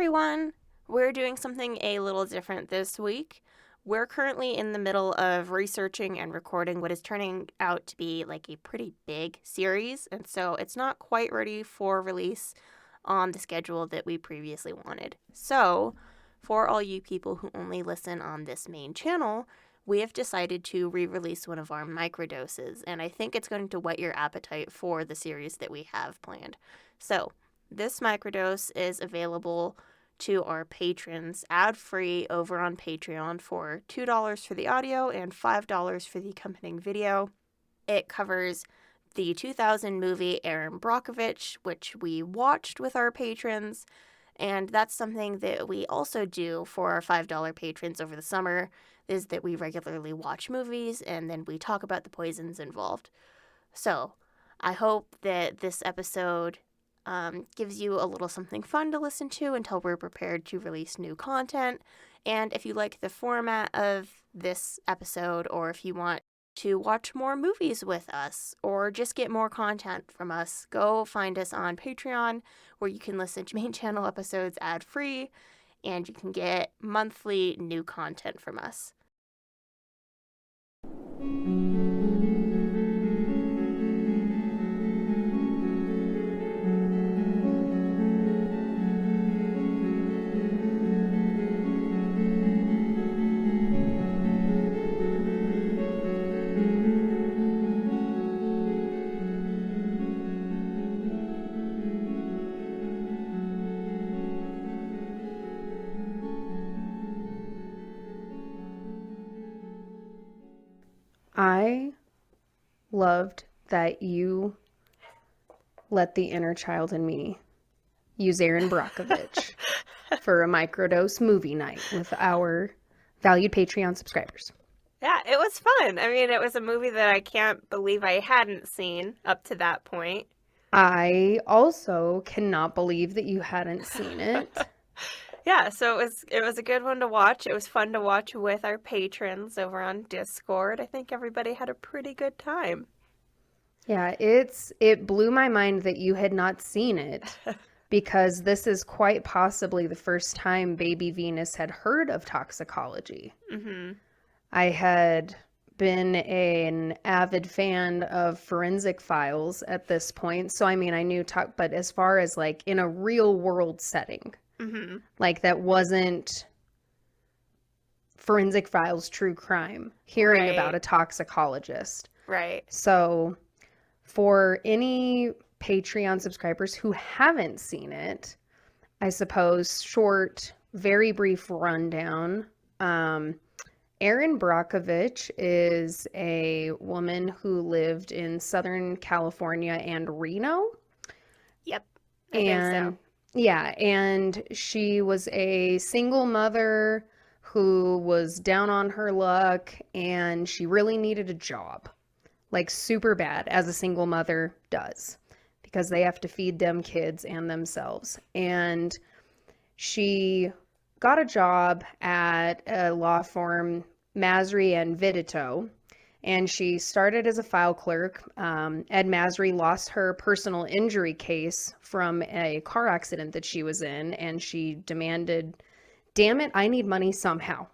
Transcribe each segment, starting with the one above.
everyone! We're doing something a little different this week. We're currently in the middle of researching and recording what is turning out to be like a pretty big series, and so it's not quite ready for release on the schedule that we previously wanted. So, for all you people who only listen on this main channel, we have decided to re-release one of our microdoses, and I think it's going to whet your appetite for the series that we have planned. So, this microdose is available to our patrons ad-free over on Patreon for $2 for the audio and $5 for the accompanying video. It covers the 2000 movie Erin, Brockovich, which we watched with our patrons, and that's something that we also do for our $5 patrons over the summer, is that we regularly watch movies and then we talk about the poisons involved. So, I hope that this episode gives you a little something fun to listen to until we're prepared to release new content. And if you like the format of this episode, or if you want to watch more movies with us, or just get more content from us, go find us on Patreon, where you can listen to main channel episodes ad-free, and you can get monthly new content from us. I loved that you let the inner child in me use Erin Brockovich for a microdose movie night with our valued Patreon subscribers. Yeah, it was fun. I mean, it was a movie that I can't believe I hadn't seen up to that point. I also cannot believe that you hadn't seen it. Yeah, so it was a good one to watch. It was fun to watch with our patrons over on Discord. I think everybody had a pretty good time. Yeah, it blew my mind that you had not seen it, because this is quite possibly the first time baby Venus had heard of toxicology. Mm-hmm. I had been an avid fan of forensic files at this point, so I mean, I knew but as far as like in a real world setting, Mm-hmm. like that wasn't forensic files true crime, hearing about a toxicologist. Right. So for any Patreon subscribers who haven't seen it, I suppose short, very brief rundown. Erin Brockovich is a woman who lived in Southern California and Reno. Yep, I think so. Yeah, and she was a single mother who was down on her luck, and she really needed a job, like super bad, as a single mother does, because they have to feed them kids and themselves. And she got a job at a law firm, Masry and Vidito, and she started as a file clerk. Ed Masry lost her personal injury case from a car accident that she was in, and she demanded, damn it, I need money somehow.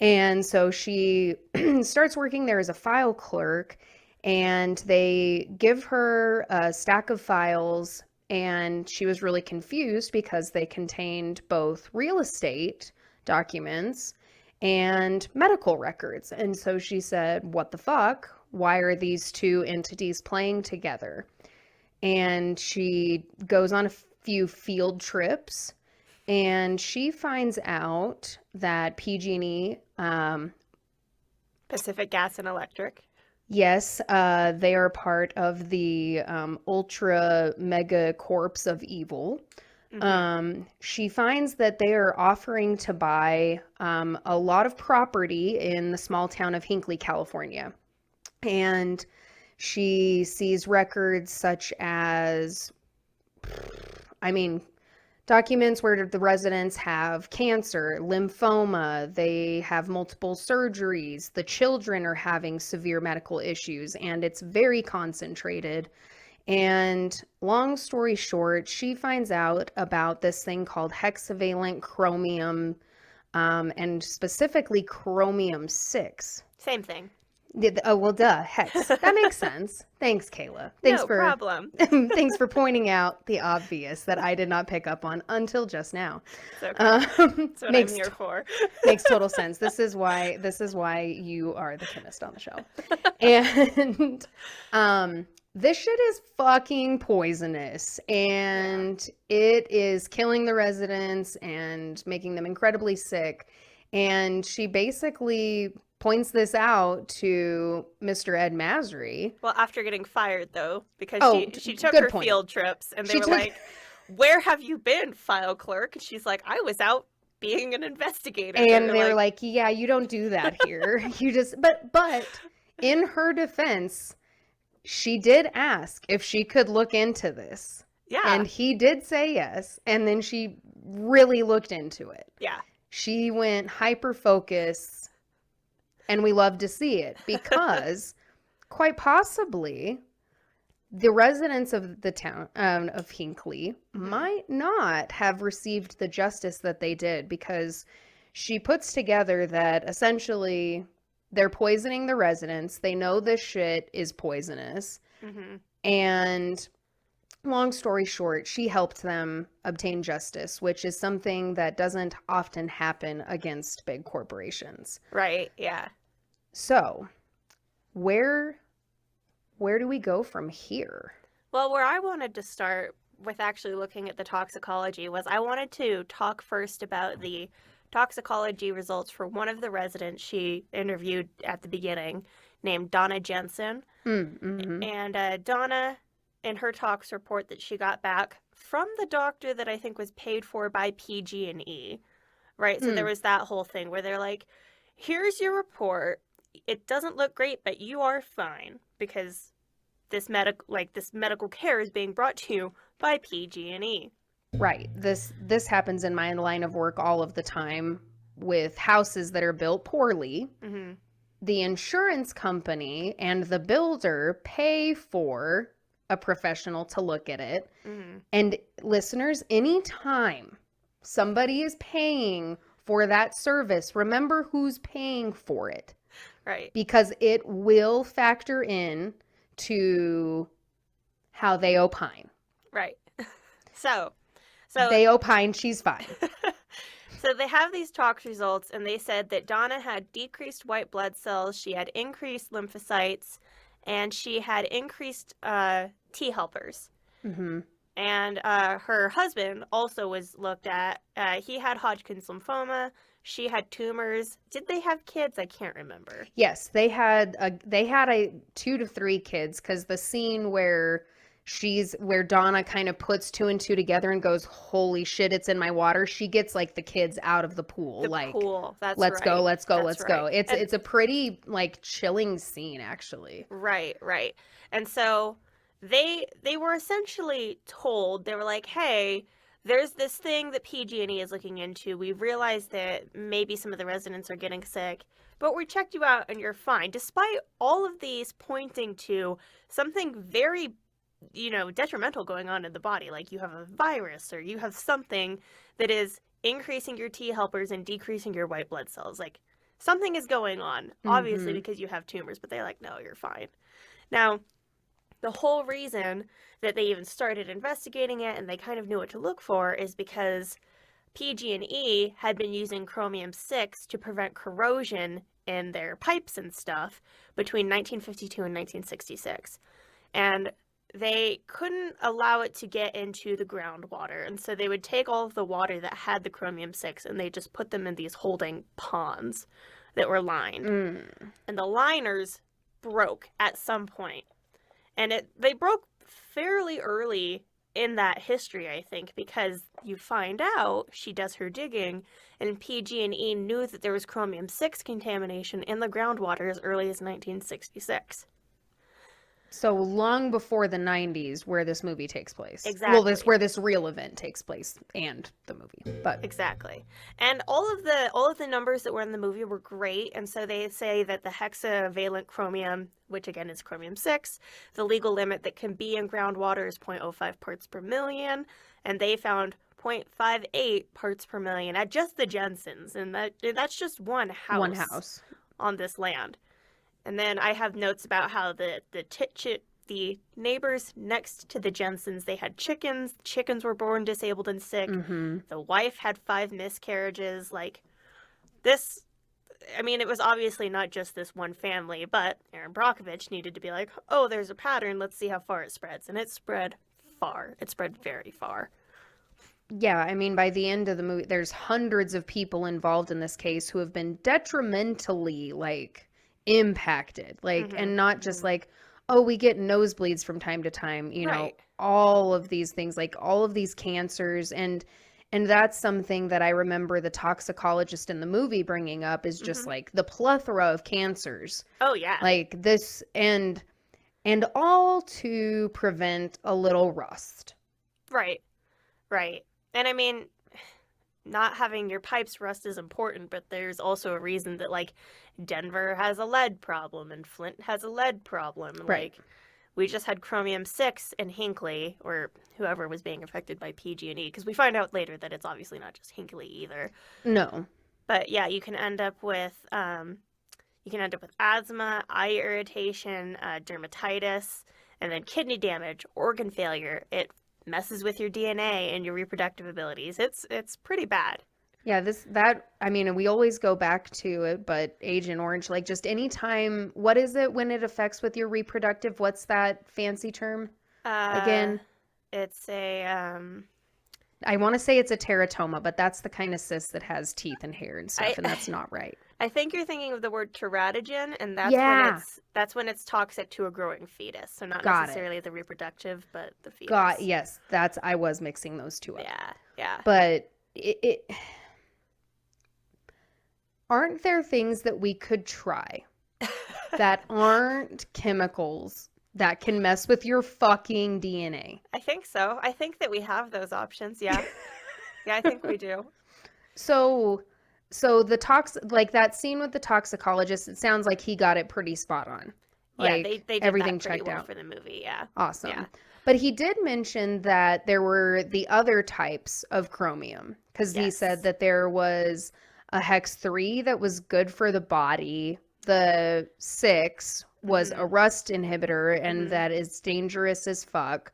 And so she starts working there as a file clerk, and they give her a stack of files, and she was really confused because they contained both real estate documents and medical records. And so she said, what the fuck? Why are these two entities playing together? And she goes on a few field trips, and she finds out that PG&E, Pacific Gas and Electric. yes, they are part of the ultra mega corpse of evil. Mm-hmm. She finds that they are offering to buy a lot of property in the small town of Hinckley, California. And she sees records such as, I mean, documents where the residents have cancer, lymphoma, they have multiple surgeries, the children are having severe medical issues, and it's very concentrated. And long story short, she finds out about this thing called hexavalent chromium, and specifically chromium 6. Same thing. Oh, well, duh, hex. That makes sense. Thanks, Kayla. No problem. Thanks for pointing out the obvious that I did not pick up on until just now. It's okay. That's what I'm Makes here for. makes total sense. This is why you are the chemist on the show. And this shit is fucking poisonous, and it is killing the residents and making them incredibly sick. And she basically points this out to Mr. Ed Masry. Well, after getting fired, though, because she took good her point. field trips, and they She were took- like, "Where have you been, file clerk?" And she's like, "I was out being an investigator." And they were like, yeah, you don't do that here. You just, but in her defense, she did ask if she could look into this. "Yeah, And he did say yes. And then she really looked into it. yeah, She went hyper focus, and we love to see it because quite possibly the residents of the town of Hinckley might not have received the justice that they did, because she puts together that essentially they're poisoning the residents. They know this shit is poisonous. hmm And long story short, she helped them obtain justice, which is something that doesn't often happen against big corporations. right, yeah." So, where do we go from here? Well, where I wanted to start with actually looking at the toxicology was I wanted to talk first about the toxicology results for one of the residents she interviewed at the beginning, named Donna Jensen. Mm-hmm. And Donna, in her talks, report that she got back from the doctor that I think was paid for by PG&E, right? So there was that whole thing where they're like, "Here's your report. It doesn't look great, but you are fine because this medical care is being brought to you by PG&E." Right. This happens in my line of work all of the time with houses that are built poorly. Mm-hmm. The insurance company and the builder pay for a professional to look at it. Mm-hmm. And listeners, anytime somebody is paying for that service, remember who's paying for it, Right. because it will factor in to how they opine. Right. So They opine she's fine. So they have these tox results, and they said that Donna had decreased white blood cells, she had increased lymphocytes, and she had increased T helpers. Mm-hmm. And her husband also was looked at. He had Hodgkin's lymphoma. She had tumors. Did they have kids? I can't remember. Yes, they had a 2 to 3 kids, because the scene where Donna kind of puts 2 and 2 together and goes, "Holy shit, it's in my water." She gets like the kids out of the pool. Pool. That's let's right. go, let's go, That's let's right. go. It's a pretty like chilling scene, actually. Right. And so they were essentially told, they were like, "Hey, there's this thing that PG&E is looking into. We've realized that maybe some of the residents are getting sick, but we checked you out and you're fine." Despite all of these pointing to something very, detrimental going on in the body, like you have a virus or you have something that is increasing your T helpers and decreasing your white blood cells. Like something is going on, obviously, because you have tumors, but they're like, "No, you're fine." Now, the whole reason that they even started investigating it and they kind of knew what to look for is because PG&E had been using chromium-6 to prevent corrosion in their pipes and stuff between 1952 and 1966. And they couldn't allow it to get into the groundwater. And so they would take all of the water that had the chromium-6 and they just put them in these holding ponds that were lined. And the liners broke at some point. And they broke fairly early in that history, I think, because you find out, she does her digging, and PG&E knew that there was chromium-6 contamination in the groundwater as early as 1966. So long before the 90s where this movie takes place. Well, this Exactly. where this real event takes place and the movie. But Exactly. And all of the numbers that were in the movie were great, and so they say that the hexavalent chromium, which again is chromium 6, the legal limit that can be in groundwater is 0.05 parts per million, and they found 0.58 parts per million at just the Jensens, and that's just one one house house. on this land. And then I have notes about how the neighbors next to the Jensens, they had chickens. Chickens were born disabled and sick. Mm-hmm. The wife had 5 miscarriages. Like this, I mean, it was obviously not just this one family, but Erin Brockovich needed to be like, oh, there's a pattern. Let's see how far it spreads. And it spread far. It spread very far. Yeah, I mean, by the end of the movie, there's hundreds of people involved in this case who have been detrimentally, like, impacted. Like, Mm-hmm. and not just Mm-hmm. like, oh, we get nosebleeds from time to time, Right. all of these things, like all of these cancers. And that's something that I remember the toxicologist in the movie bringing up is just Mm-hmm. like the plethora of cancers. Oh, yeah. Like this, and all to prevent a little rust. Right. Right. And I mean, not having your pipes rust is important, but there's also a reason that like Denver has a lead problem and Flint has a lead problem. Right. Like we just had chromium 6 in Hinckley or whoever was being affected by PG&E because we find out later that it's obviously not just Hinckley either. No. But yeah, you can end up with asthma, eye irritation, dermatitis, and then kidney damage, organ failure. It messes with your DNA and your reproductive abilities. It's pretty bad. Yeah, I mean, we always go back to it, but Agent Orange, like just anytime, what is it when it affects with your reproductive? What's that fancy term Uh, again? it's a. I want to say it's a teratoma, but that's the kind of cyst that has teeth and hair and I stuff, and that's not right. I think you're thinking of the word teratogen, and Yeah, that's when it's toxic to a growing fetus. So not got it. necessarily the reproductive, but the fetus. Yes, I was mixing those two up. Yeah, yeah. But aren't there things that we could try that aren't chemicals that can mess with your fucking DNA? I think so. I think that we have those options. Yeah, yeah. I think we do. So, like that scene with the toxicologist, it sounds like he got it pretty spot on. Yeah, Like they did everything that pretty checked well out. for the movie. Yeah, Awesome. yeah. But he did mention that there were the other types of chromium because he said Yes. that there was a hex 3 that was good for the body. The 6 was a Mhm. rust inhibitor and Mhm. that is dangerous as fuck.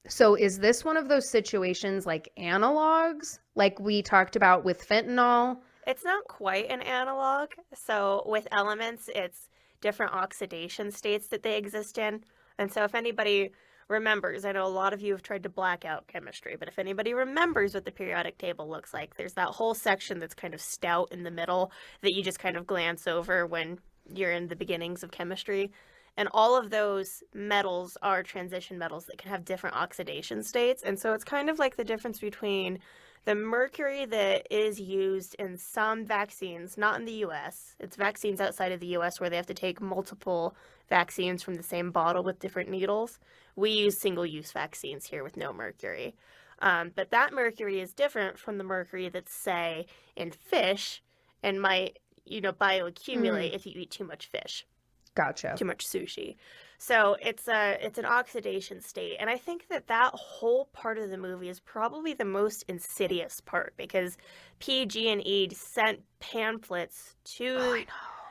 So is this one of those situations like analogs, like we talked about with fentanyl? It's not quite an analog. So with elements, it's different oxidation states that they exist in. And so if anybody remembers, I know a lot of you have tried to black out chemistry, but if anybody remembers what the periodic table looks like, there's that whole section that's kind of stout in the middle that you just kind of glance over when you're in the beginnings of chemistry. And all of those metals are transition metals that can have different oxidation states. And so it's kind of like the difference between the mercury that is used in some vaccines, not in the US. It's vaccines outside of the US where they have to take multiple vaccines from the same bottle with different needles. We use single use vaccines here with no mercury. But that mercury is different from the mercury that's, say, in fish and might, bioaccumulate if you eat too much fish, Gotcha. too much sushi. So it's an oxidation state, and I think that whole part of the movie is probably the most insidious part because PG&E sent pamphlets Oh, I to know.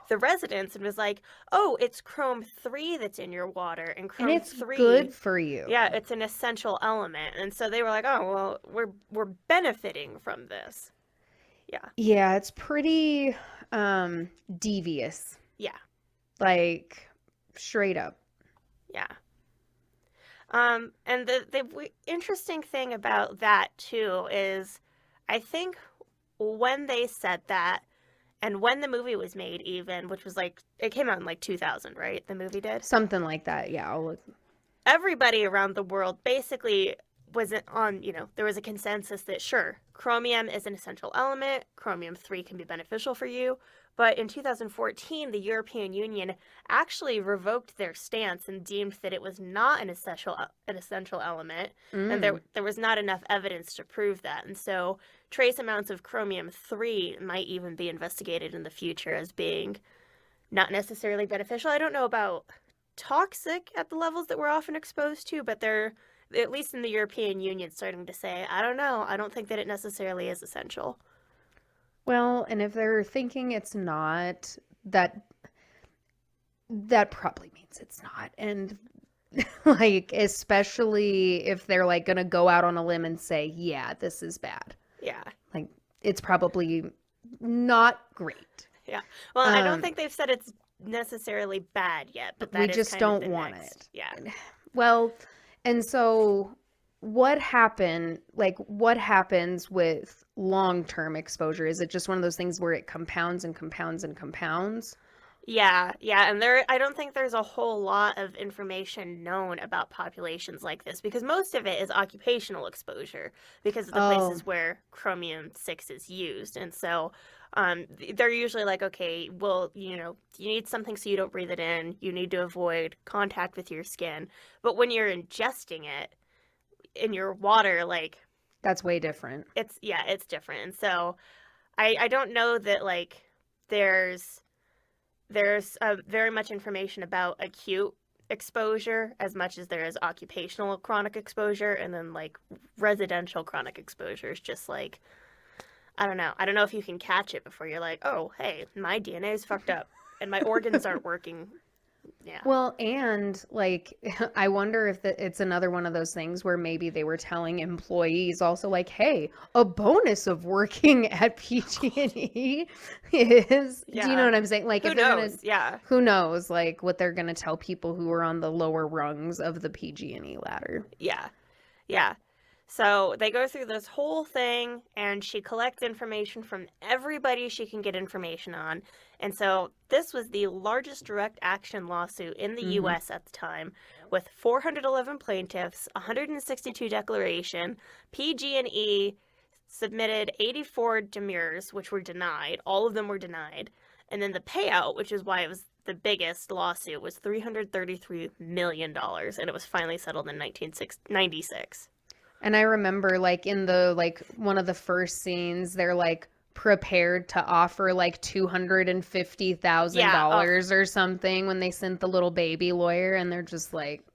the residents and was like, "Oh, it's chrome 3 that's in your water, and And chrome it's 3, good for you. yeah, it's an essential element." And so they were like, "Oh, well, we're benefiting from this." Yeah. Yeah, it's pretty devious. Yeah. Like straight up. Yeah. And the interesting thing about that too is I think when they said that and when the movie was made even, which was like it came out in like 2000, right? The movie did. Something like that. Yeah, I'll look. Everybody around the world basically wasn't on, there was a consensus that sure, chromium is an essential element, chromium 3 can be beneficial for you, But in 2014, the European Union actually revoked their stance and deemed that it was not an essential element, and Mm. there was not enough evidence to prove that. And so trace amounts of chromium-3 might even be investigated in the future as being not necessarily beneficial. I don't know about toxic at the levels that we're often exposed to, but they're, at least in the European Union, starting to say, I don't know, I don't think that it necessarily is essential. Well, and if they're thinking it's not, that probably means it's not. And like, especially if they're like gonna go out on a limb and say, yeah, this is bad. Yeah. Like, it's probably not great. Yeah. Well, I don't Um, think they've said it's necessarily bad yet, but we that is just kind of don't the want next. it. Yeah. Well, and so what happens with long-term exposure? Is it just one of those things where it compounds and compounds and compounds? Yeah, yeah, and I don't think there's a whole lot of information known about populations like this because most of it is occupational exposure because of the Oh, places where chromium-6 is used. And so they're usually like, okay, well, you need something so you don't breathe it in. You need to avoid contact with your skin. But when you're ingesting it in your water, like that's way different. it's different. And so I don't know that like there's very much information about acute exposure as much as there is occupational chronic exposure, and then like residential chronic exposure is just like I don't know. I don't know if you can catch it before you're like, oh, hey, my DNA is fucked up and my organs aren't working. Yeah. Well, and like, I wonder if it's another one of those things where maybe they were telling employees also, like, hey, a bonus of working at PG&E is, do you know Yeah. what I'm saying? Like, Who if they're gonna, knows? Yeah. who knows, like, what they're gonna tell people who are on the lower rungs of the PG&E ladder. Yeah. Yeah. So they go through this whole thing, and she collects information from everybody she can get information on. And so this was the largest direct action lawsuit in the Mm-hmm. US at the time, with 411 plaintiffs, 162 declaration. PG&E submitted 84 demurs, which were denied. All of them were denied. And then the payout, which is why it was the biggest lawsuit, was $333 million, and it was finally settled in 1996. And I remember, like, in the, like, one of the first scenes, they're like prepared to offer like Yeah, oh, $250,000 or something when they sent the little baby lawyer, and they're just like,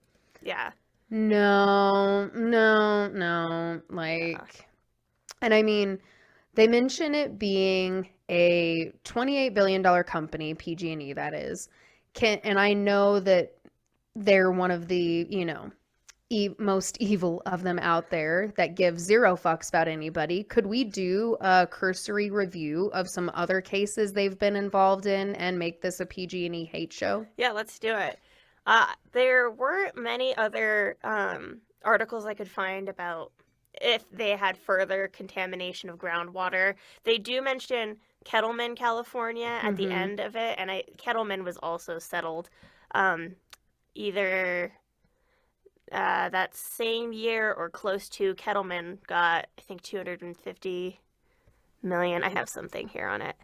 yeah, no, no, no. yeah. Like, and I mean, they mention it being a $28 billion company, PG&E that is. And I know that they're one of the, most evil of them out there that give zero fucks about anybody. Could we do a cursory review of some other cases they've been involved in and make this a PG&E hate show? Yeah, let's do it. There weren't many other articles I could find about if they had further contamination of groundwater. They do mention Kettleman, California at the Mm-hmm. end of it, and Kettleman was also settled um, either that same year or close to. Kettleman got, I think, 250 million. I have something here on it.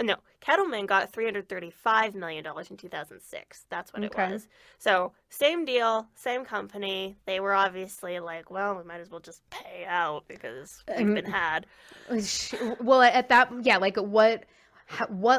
No, Kettleman got $335 million in 2006. That's what it Okay. was. So, same deal, same company. They were obviously like, well, we might as well just pay out because we've been had. Well, at that, yeah, like what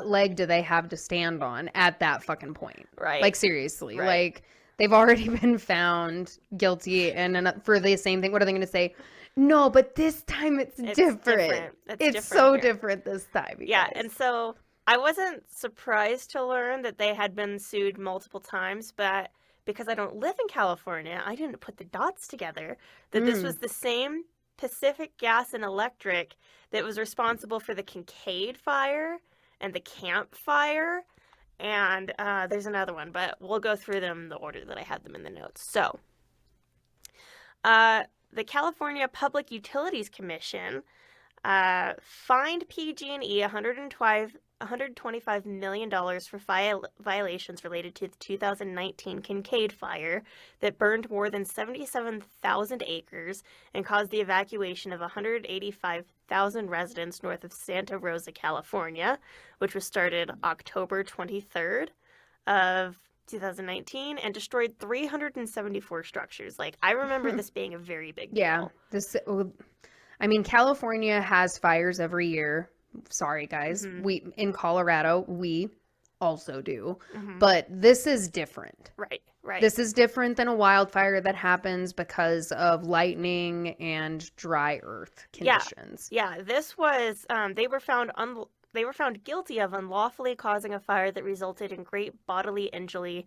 leg do they have to stand on at that fucking point? Right, Like, seriously, right. like they've already been found guilty, and for the same thing, what are they going to say? No, but this time it's It's different. different. It's It's different so here. different this time, you Yeah, guys. and so I wasn't surprised to learn that they had been sued multiple times, but because I don't live in California, I didn't put the dots together that this Mm. was the same Pacific Gas and Electric that was responsible for the Kincaid fire and the Camp fire. And there's another one, but we'll go through them in the order that I had them in the notes. So, the California Public Utilities Commission fined PG&E $125 million for violations related to the 2019 Kincaid fire that burned more than 77,000 acres and caused the evacuation of 185,000 residents north of Santa Rosa, California, which was started October 23rd of 2019 and destroyed 374 structures. Like, I remember this being a very big Yeah, deal. I mean, California has fires every year. Sorry, guys. We in Colorado, we also do. But this is different. Right, right. This is different than a wildfire that happens because of lightning and dry earth conditions. Yeah, this was they were found guilty of unlawfully causing a fire that resulted in great bodily injury,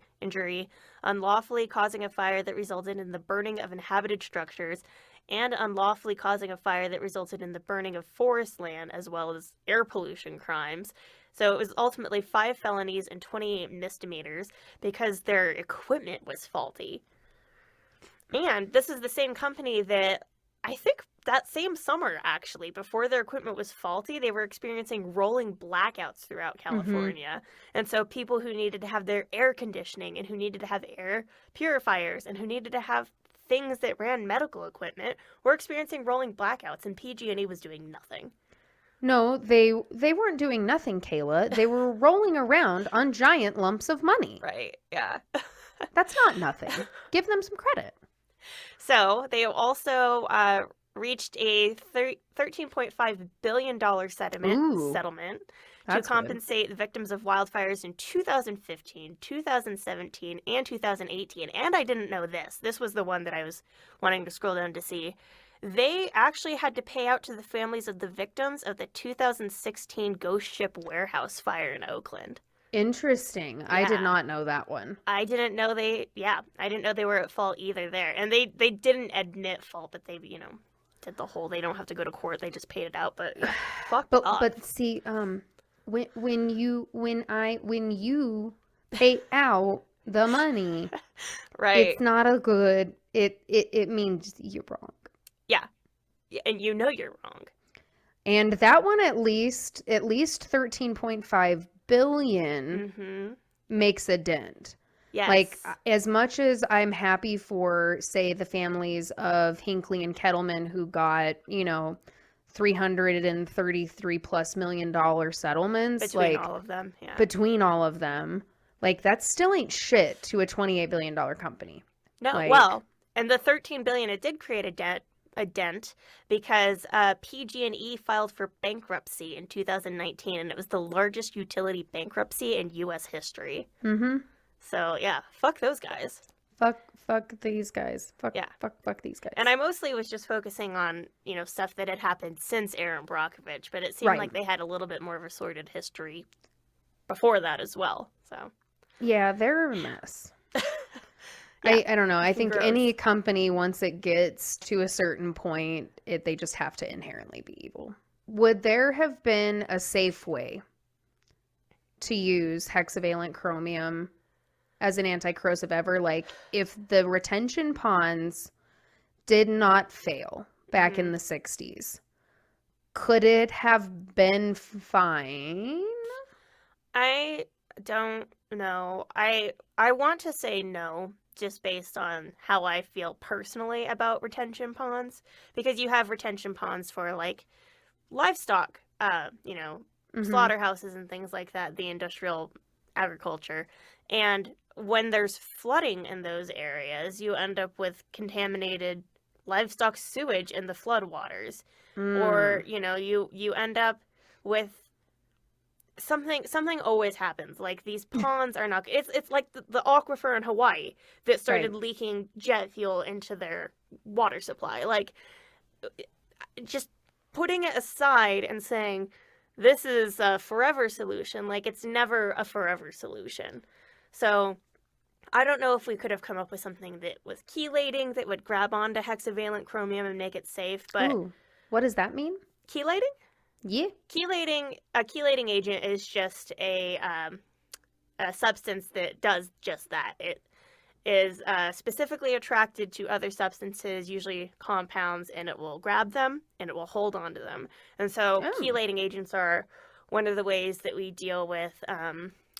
unlawfully causing a fire that resulted in the burning of inhabited structures, and unlawfully causing a fire that resulted in the burning of forest land, as well as air pollution crimes. So it was ultimately 5 felonies and 28 misdemeanors because their equipment was faulty. And this is the same company that I think that same summer, actually, before their equipment was faulty, they were experiencing rolling blackouts throughout California. And so people who needed to have their air conditioning and who needed to have air purifiers and who needed to have things that ran medical equipment were experiencing rolling blackouts, and PG&E was doing nothing. No, they weren't doing nothing, Kayla. They were rolling around on giant lumps of money. Right, yeah. That's not nothing. Give them some credit. So they also reached a $13.5 billion settlement to compensate the victims of wildfires in 2015, 2017, and 2018. And I didn't know this. This was the one that I was wanting to scroll down to see. They actually had to pay out to the families of the victims of the 2016 Ghost Ship Warehouse fire in Oakland. Interesting. Yeah. I did not know that one. I didn't know they were at fault either there. And they didn't admit fault, but they, did the whole, they don't have to go to court, they just paid it out, but fucked up. But see, when you pay out the money, right, it's not a good, it means you're wrong. Yeah. And you're wrong. And that one at least 13.5 billion makes a dent. Yes. Like, as much as I'm happy for, say, the families of Hinckley and Kettleman who got, $333+ million settlements. Between all of them, yeah. Between all of them. Like, that still ain't shit to a $28 billion company. No, well, and the $13 billion, it did create a dent because PG&E filed for bankruptcy in 2019, and it was the largest utility bankruptcy in U.S. history. So, yeah, fuck those guys. Fuck these guys. Fuck these guys. And I mostly was just focusing on, stuff that had happened since Erin Brockovich, but it seemed like they had a little bit more of a sordid history before that as well, so. Yeah, they're a mess. Yeah. I don't know. I think any company, once it gets to a certain point, they just have to inherently be evil. Would there have been a safe way to use hexavalent chromium as an anti-corrosive ever? Like, if the retention ponds did not fail back in the 60s, could it have been fine? I don't know. I want to say no, just based on how I feel personally about retention ponds, because you have retention ponds for, like, livestock, slaughterhouses and things like that, the industrial agriculture. And when there's flooding in those areas, you end up with contaminated livestock sewage in the floodwaters. Or, you end up with something always happens. Like, these ponds are not, it's like the aquifer in Hawaii that started leaking jet fuel into their water supply. Like, just putting it aside and saying this is a forever solution, like, it's never a forever solution. So I don't know if we could have come up with something that was chelating that would grab onto hexavalent chromium and make it safe, but what does that mean? Chelating? Yeah. A chelating agent is just a substance that does just that. It is specifically attracted to other substances, usually compounds, and it will grab them and it will hold on to them. And so chelating agents are one of the ways that we deal with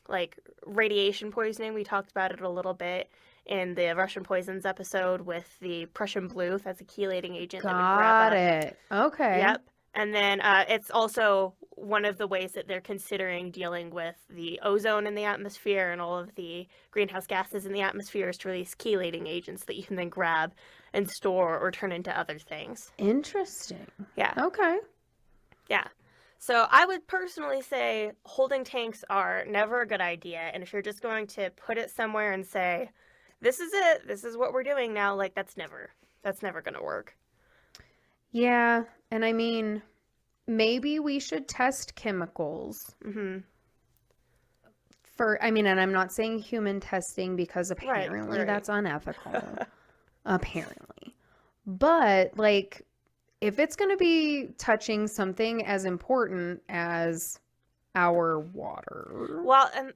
like radiation poisoning. We talked about it a little bit in the Russian poisons episode with the Prussian blue. That's a chelating agent that would grab Got up. it. Okay. Yep. And then it's also one of the ways that they're considering dealing with the ozone in the atmosphere and all of the greenhouse gases in the atmosphere is to release chelating agents that you can then grab and store or turn into other things. Interesting. Yeah. Okay. Yeah. So I would personally say holding tanks are never a good idea. And if you're just going to put it somewhere and say, this is it, this is what we're doing now, like that's never going to work. Yeah, and I mean, maybe we should test chemicals Mm-hmm. for, I mean, and I'm not saying human testing because Right, apparently right. that's unethical. Apparently. But, like, if it's going to be touching something as important as our water. Well, and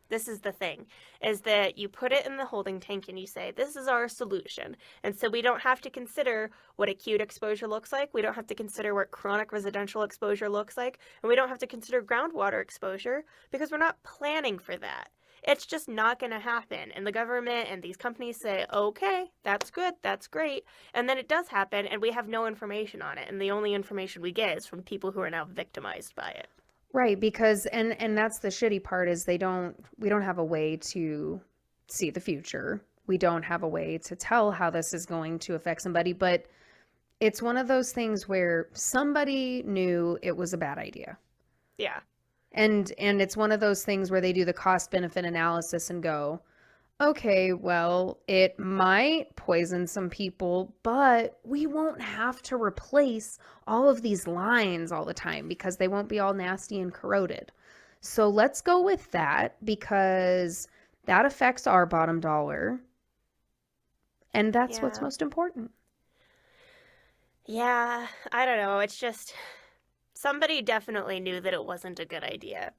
this is the thing, is that you put it in the holding tank and you say, this is our solution. And so we don't have to consider what acute exposure looks like. We don't have to consider what chronic residential exposure looks like. And we don't have to consider groundwater exposure because we're not planning for that. It's just not going to happen. And the government and these companies say, okay, that's good, that's great. And then it does happen and we have no information on it. And the only information we get is from people who are now victimized by it. Right, because and that's the shitty part is we don't have a way to see the future. We don't have a way to tell how this is going to affect somebody, but it's one of those things where somebody knew it was a bad idea. Yeah. And it's one of those things where they do the cost benefit analysis and go, okay, well, it might poison some people, but we won't have to replace all of these lines all the time because they won't be all nasty and corroded. So let's go with that because that affects our bottom dollar. And that's what's most important. Yeah, I don't know. It's just somebody definitely knew that it wasn't a good idea.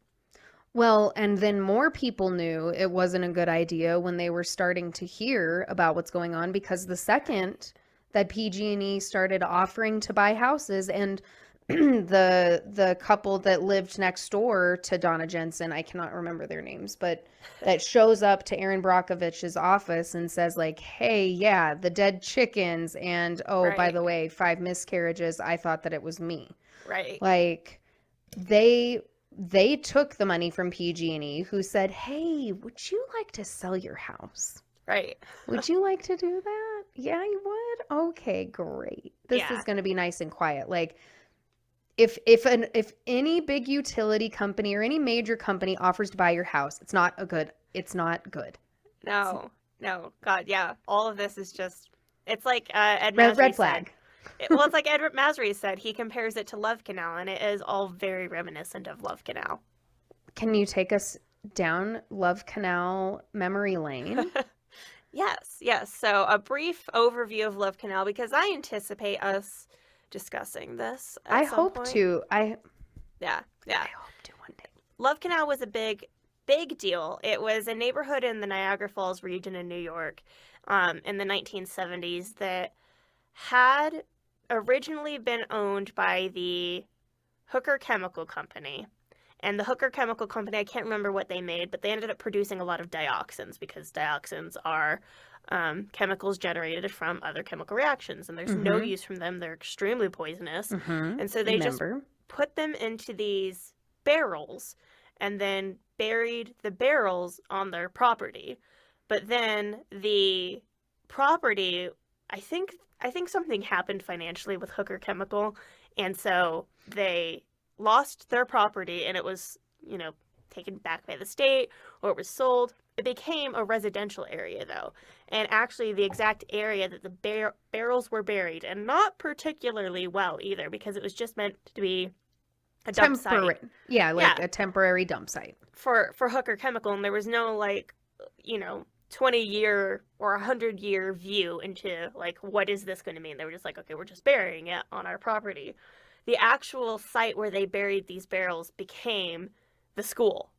Well, and then more people knew it wasn't a good idea when they were starting to hear about what's going on because the second that PG&E started offering to buy houses and the couple that lived next door to Donna Jensen, I cannot remember their names, but that shows up to Erin Brockovich's office and says like, "Hey, yeah, the dead chickens and oh, by Right. the way, 5 miscarriages. I thought that it was me." Right. Like they took the money from PG&E who said, "Hey, would you like to sell your house? Right. Would you like to do that? Yeah, you would? Okay, great. This Yeah. is going to be nice and quiet." Like if any big utility company or any major company offers to buy your house, it's not good. No. God, yeah. All of this is just, it's like Ed Red Masry flag. said. Well, it's like Ed Masry said. He compares it to Love Canal, and it is all very reminiscent of Love Canal. Can you take us down Love Canal memory lane? Yes. So a brief overview of Love Canal, because I anticipate us discussing this at some point. Yeah. I hope to one day. Love Canal was a big deal. It was a neighborhood in the Niagara Falls region in New York in the 1970s that had originally been owned by the Hooker Chemical Company. And the Hooker Chemical Company, I can't remember what they made, but they ended up producing a lot of dioxins because dioxins are chemicals generated from other chemical reactions. And there's no use from them. They're extremely poisonous. And so they just put them into these barrels and then buried the barrels on their property. But then the property, I think something happened financially with Hooker Chemical, and so they lost their property and it was, taken back by the state or it was sold. It became a residential area though. And actually the exact area that the barrels were buried, and not particularly well either because it was just meant to be a dump site. Yeah, a temporary dump site. For Hooker Chemical, and there was no 20-year or 100-year view into what is this going to mean. They were just like, okay, we're just burying it on our property. The actual site where they buried these barrels became the school.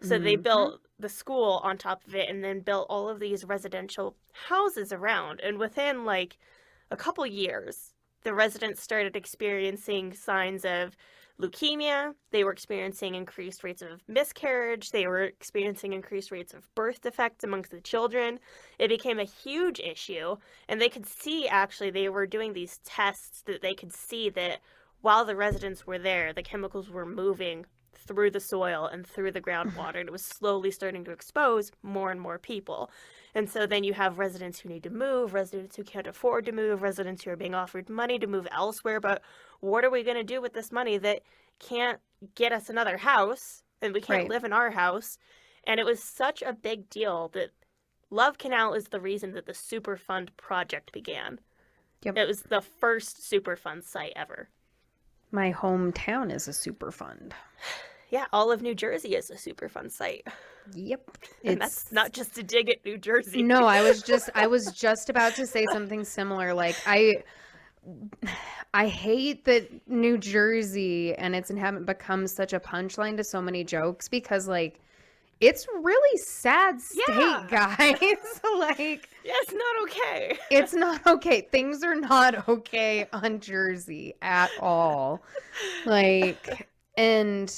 So they built the school on top of it and then built all of these residential houses around. And within a couple years, the residents started experiencing signs of leukemia. They were experiencing increased rates of miscarriage. They were experiencing increased rates of birth defects amongst the children. It became a huge issue. And they could see, actually, they were doing these tests that they could see that while the residents were there, the chemicals were moving through the soil and through the groundwater. And it was slowly starting to expose more and more people. And so then you have residents who need to move, residents who can't afford to move, residents who are being offered money to move elsewhere. But what are we going to do with this money that can't get us another house and we can't live in our house? And it was such a big deal that Love Canal is the reason that the Superfund project began. Yep. It was the first Superfund site ever. My hometown is a Superfund. Yeah, all of New Jersey is a Superfund site. Yep. And that's not just a dig at New Jersey. No, I was just about to say something similar. Like I hate that New Jersey and its inhabitants become such a punchline to so many jokes because like it's really sad state, guys. Like, yeah, it's not okay. It's not okay. Things are not okay on Jersey at all. Like, and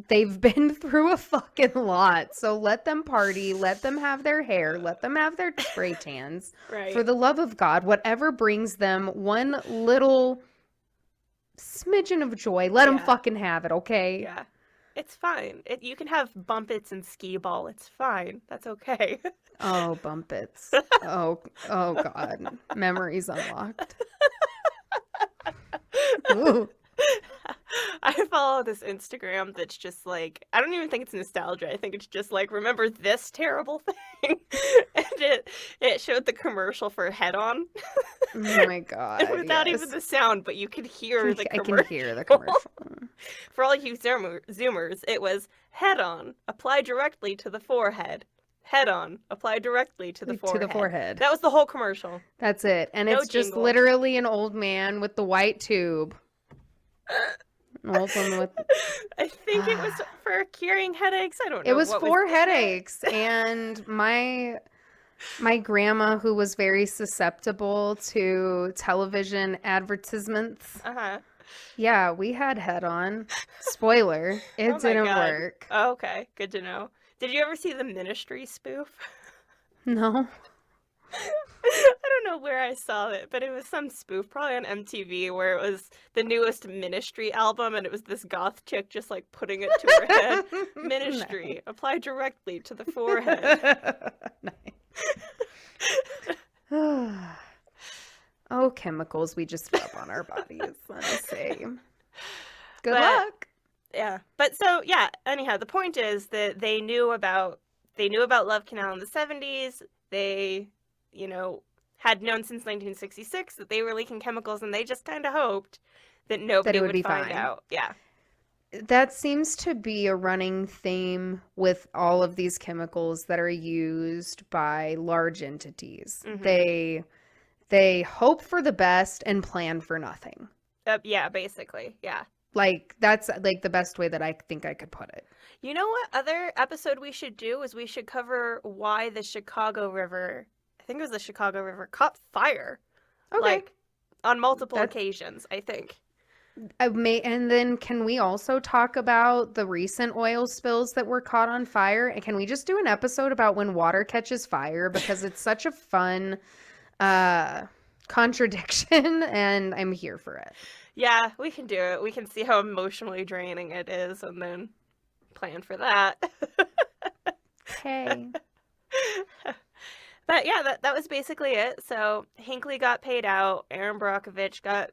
they've been through a fucking lot. So let them party, let them have their hair, let them have their spray tans. Right. For the love of God, whatever brings them one little smidgen of joy, let them fucking have it, okay? Yeah. It's fine. You can have bumpets and skee ball. It's fine. That's okay. Oh, bumpets. Oh God. Memories unlocked. Ooh. I follow this Instagram that's just like, I don't even think it's nostalgia. I think it's just like, remember this terrible thing? And it showed the commercial for Head On. Oh my God. Without even the sound, but you could hear the commercial. I can hear the commercial. For all you Zoomers, it was Head On, apply directly to the forehead. Head On, apply directly to the forehead. To the forehead. That was the whole commercial. That's it. And No it's just jingle. literally an old man with the white tube. An old woman with... I think it was for curing headaches. I don't know. It was for headaches. And my grandma, who was very susceptible to television advertisements. Uh-huh. Yeah, we had Head On. Spoiler, it didn't work. Oh, okay, good to know. Did you ever see the Ministry spoof? No. I don't know where I saw it, but it was some spoof, probably on MTV, where it was the newest Ministry album, and it was this goth chick just like putting it to her head. Ministry, Nice. apply directly to the forehead. Nice. Oh, chemicals we just rub on our bodies, let me say. Good luck. Yeah. But so, yeah, anyhow, the point is that they knew about Love Canal in the 70s. They, had known since 1966 that they were leaking chemicals, and they just kind of hoped that nobody would find out. Yeah. That seems to be a running theme with all of these chemicals that are used by large entities. Mm-hmm. They hope for the best and plan for nothing. Yeah, basically. Yeah. Like, that's like the best way that I think I could put it. You know what other episode we should do is we should cover why the Chicago River, I think it was the Chicago River, caught fire. Okay. Like, on multiple occasions, I think. And then can we also talk about the recent oil spills that were caught on fire? And can we just do an episode about when water catches fire? Because it's such a fun contradiction, and I'm here for it. Yeah, we can do it. We can see how emotionally draining it is and then plan for that. Okay. But yeah, that was basically it. So Hinckley got paid out. Erin Brockovich got,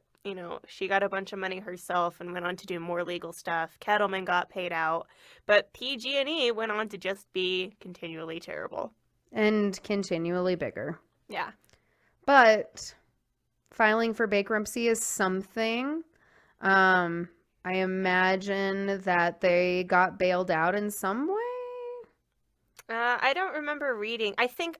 she got a bunch of money herself and went on to do more legal stuff. Kettleman got paid out. But PG&E went on to just be continually terrible. And continually bigger. Yeah. But filing for bankruptcy is something. I imagine that they got bailed out in some way. I don't remember reading. I think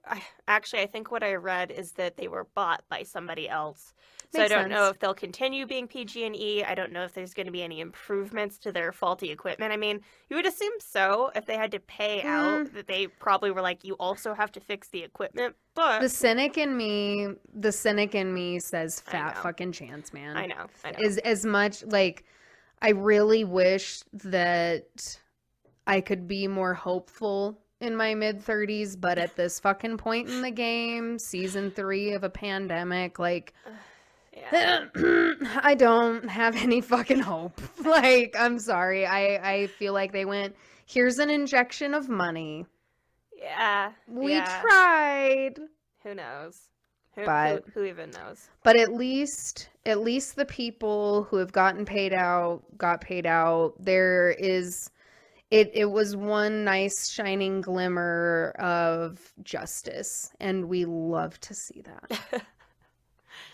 what I read is that they were bought by somebody else. So Makes I don't know sense. if they'll continue being PG&E. I don't know if there's going to be any improvements to their faulty equipment. I mean, you would assume so if they had to pay out, that they probably were like, you also have to fix the equipment. But The cynic in me says fat know. fucking chance, man. I know. Is as much like I really wish that I could be more hopeful in my mid 30s, but at this fucking point in the game, season 3 of a pandemic, like, Yeah. I don't have any fucking hope. Like, I'm sorry. I feel like they went, here's an injection of money. Yeah. We Yeah. tried. Who knows? But Who even knows? But at least the people who have gotten paid out got paid out. There is it was one nice shining glimmer of justice, and we love to see that.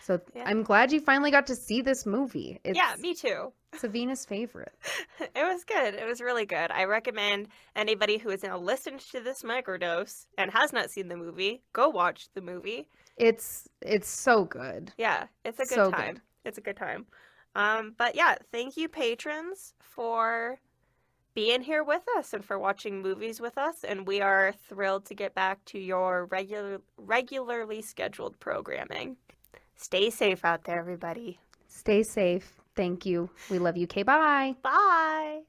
So Yeah. I'm glad you finally got to see this movie. Yeah, me too. It's Avina's favorite. It was good. It was really good. I recommend anybody who is now listened to this microdose and has not seen the movie, go watch the movie. It's so good. Yeah, it's a good So time. good. It's a good time. But yeah, thank you, patrons, for being here with us and for watching movies with us. And we are thrilled to get back to your regularly scheduled programming. Stay safe out there, everybody. Stay safe. Thank you. We love you. Okay, bye. Bye.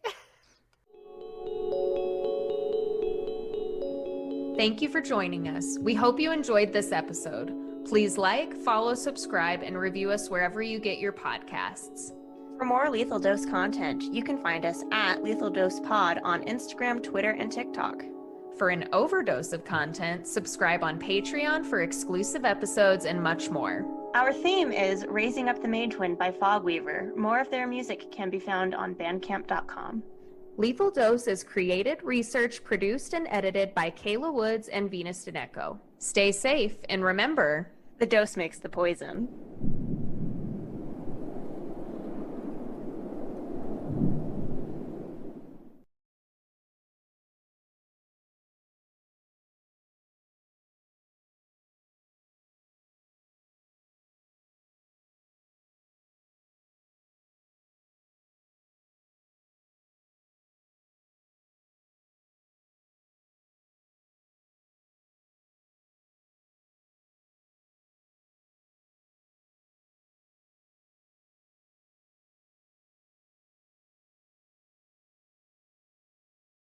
Thank you for joining us. We hope you enjoyed this episode. Please like, follow, subscribe, and review us wherever you get your podcasts. For more Lethal Dose content, you can find us at Lethal Dose Pod on Instagram, Twitter, and TikTok. For an overdose of content, subscribe on Patreon for exclusive episodes and much more. Our theme is Raising Up the Mage Wind by Fogweaver. More of their music can be found on bandcamp.com. Lethal Dose is created, researched, produced, and edited by Kayla Woods and Venus Deneco. Stay safe, and remember, The dose makes the poison.